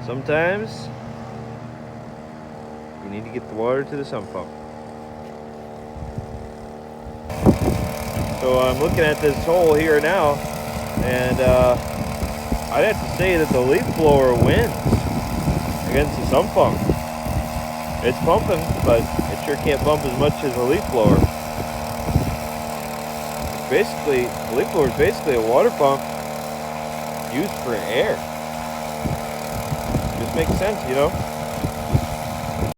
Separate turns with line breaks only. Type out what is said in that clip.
Sometimes you need to get the water to the sump pump. So I'm looking at this hole here now, and I'd have to say that the leaf blower wins against the sump pump. It's pumping, but it sure can't pump as much as a leaf blower. Basically, the leaf blower is basically a water pump used for air. Just makes sense, you know?